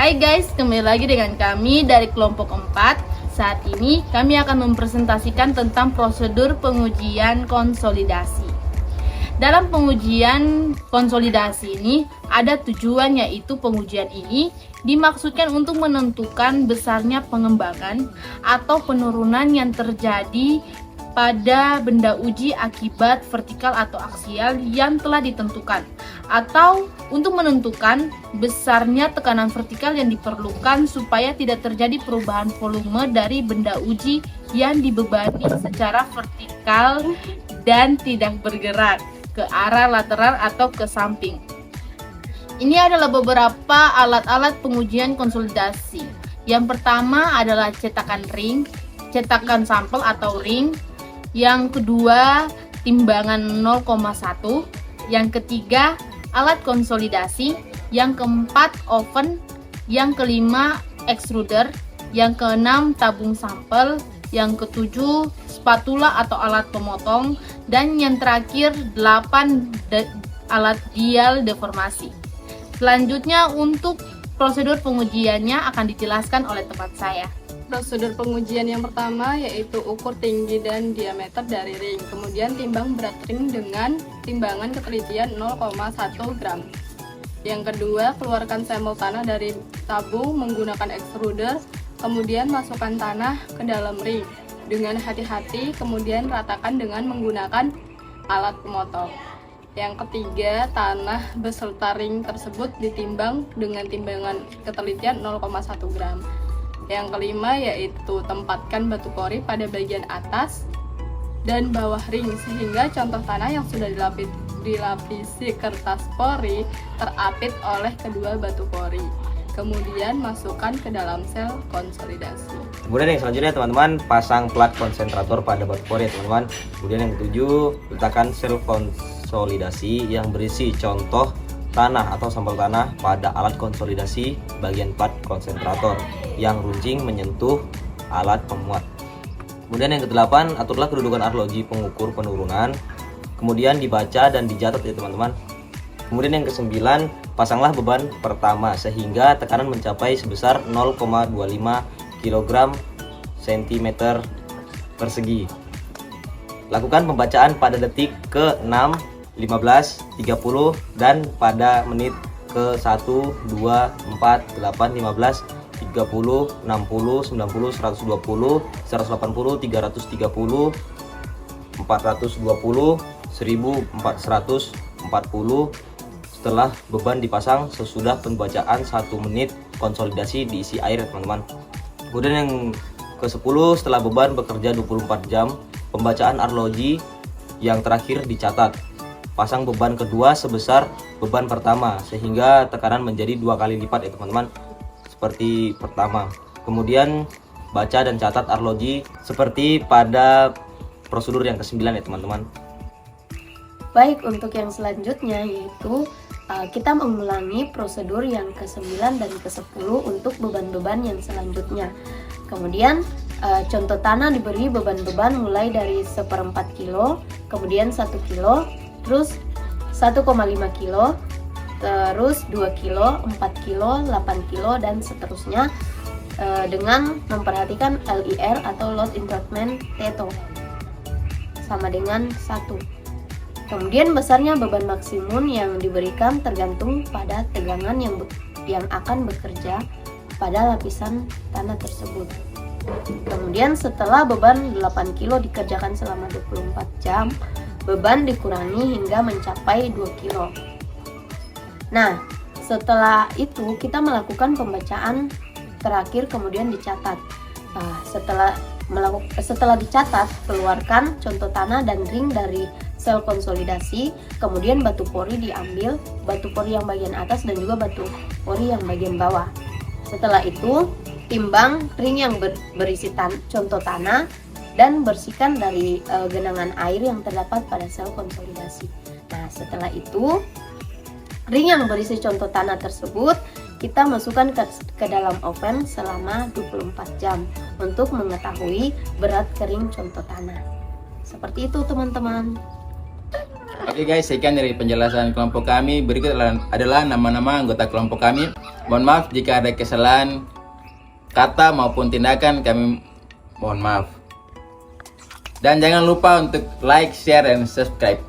Hai guys, kembali lagi dengan kami dari kelompok 4. Saat ini kami akan mempresentasikan tentang prosedur pengujian konsolidasi. Dalam pengujian konsolidasi ini ada tujuan, yaitu pengujian ini dimaksudkan untuk menentukan besarnya pengembangan atau penurunan yang terjadi pada benda uji akibat vertikal atau aksial yang telah ditentukan, atau untuk menentukan besarnya tekanan vertikal yang diperlukan supaya tidak terjadi perubahan volume dari benda uji yang dibebani secara vertikal dan tidak bergerak ke arah lateral atau ke samping. Ini adalah beberapa alat-alat pengujian konsolidasi. Yang pertama adalah cetakan ring, cetakan sampel atau ring. Yang kedua, timbangan 0,1. Yang ketiga, alat konsolidasi. Yang keempat, oven. Yang kelima, extruder. Yang keenam, tabung sampel. Yang ketujuh, spatula atau alat pemotong. Dan yang terakhir, 8 alat dial deformasi. Selanjutnya, untuk prosedur pengujiannya akan dijelaskan oleh teman saya. Prosedur pengujian yang pertama yaitu ukur tinggi dan diameter dari ring, kemudian timbang berat ring dengan timbangan ketelitian 0,1 gram. Yang kedua, keluarkan sampel tanah dari tabung menggunakan extruder, kemudian masukkan tanah ke dalam ring dengan hati-hati, kemudian ratakan dengan menggunakan alat pemotong. Yang ketiga, tanah beserta ring tersebut ditimbang dengan timbangan ketelitian 0,1 gram. Yang kelima yaitu tempatkan batu pori pada bagian atas dan bawah ring sehingga contoh tanah yang sudah dilapisi kertas pori terapit oleh kedua batu pori. Kemudian masukkan ke dalam sel konsolidasi. Kemudian yang selanjutnya teman-teman, pasang plat konsentrator pada batu pori ya teman-teman. Kemudian yang ketujuh, letakkan sel konsolidasi yang berisi contoh tanah atau sampel tanah pada alat konsolidasi bagian plat konsentrator yang runcing menyentuh alat pemuat. Kemudian yang kedelapan, aturlah kedudukan arloji pengukur penurunan, kemudian dibaca dan dicatat ya teman-teman. Kemudian yang kesembilan, pasanglah beban pertama sehingga tekanan mencapai sebesar 0,25 kg cm persegi. Lakukan pembacaan pada detik ke-6, 15, 30 dan pada menit ke-1, 2, 4, 8, 15, 30, 60, 90, 120, 180, 330, 420, 1440 setelah beban dipasang sesudah pembacaan 1 menit konsolidasi diisi air teman-teman. Kemudian yang ke-10, setelah beban bekerja 24 jam, pembacaan arloji yang terakhir dicatat. Pasang beban kedua sebesar beban pertama sehingga tekanan menjadi 2 kali lipat ya teman-teman, seperti pertama. Kemudian baca dan catat arloji seperti pada prosedur yang ke-9 ya teman-teman. Baik, untuk yang selanjutnya yaitu kita mengulangi prosedur yang ke-9 dan ke-10 untuk beban-beban yang selanjutnya. Kemudian contoh tanah diberi beban-beban mulai dari 1/4 kilo, kemudian 1 kilo, terus 1,5 kilo, terus 2 kilo, 4 kilo, 8 kilo, dan seterusnya dengan memperhatikan LIR atau Load Improvement Theto sama dengan 1. Kemudian besarnya beban maksimum yang diberikan tergantung pada tegangan yang akan bekerja pada lapisan tanah tersebut. Kemudian setelah beban 8 kilo dikerjakan selama 24 jam, beban dikurangi hingga mencapai 2 kilo. Nah, setelah itu kita melakukan pembacaan terakhir kemudian dicatat. Setelah dicatat, keluarkan contoh tanah dan ring dari sel konsolidasi, kemudian batu pori diambil, batu pori yang bagian atas dan juga batu pori yang bagian bawah. Setelah itu, timbang ring yang berisi contoh tanah dan bersihkan dari genangan air yang terdapat pada sel konsolidasi. Nah, setelah itu, ring yang berisi contoh tanah tersebut kita masukkan ke dalam oven selama 24 jam untuk mengetahui berat kering contoh tanah. Seperti itu teman-teman. Oke guys, sekian dari penjelasan kelompok kami. Berikut adalah nama-nama anggota kelompok kami. Mohon maaf jika ada kesalahan kata maupun tindakan, kami mohon maaf. Dan jangan lupa untuk like, share, dan subscribe.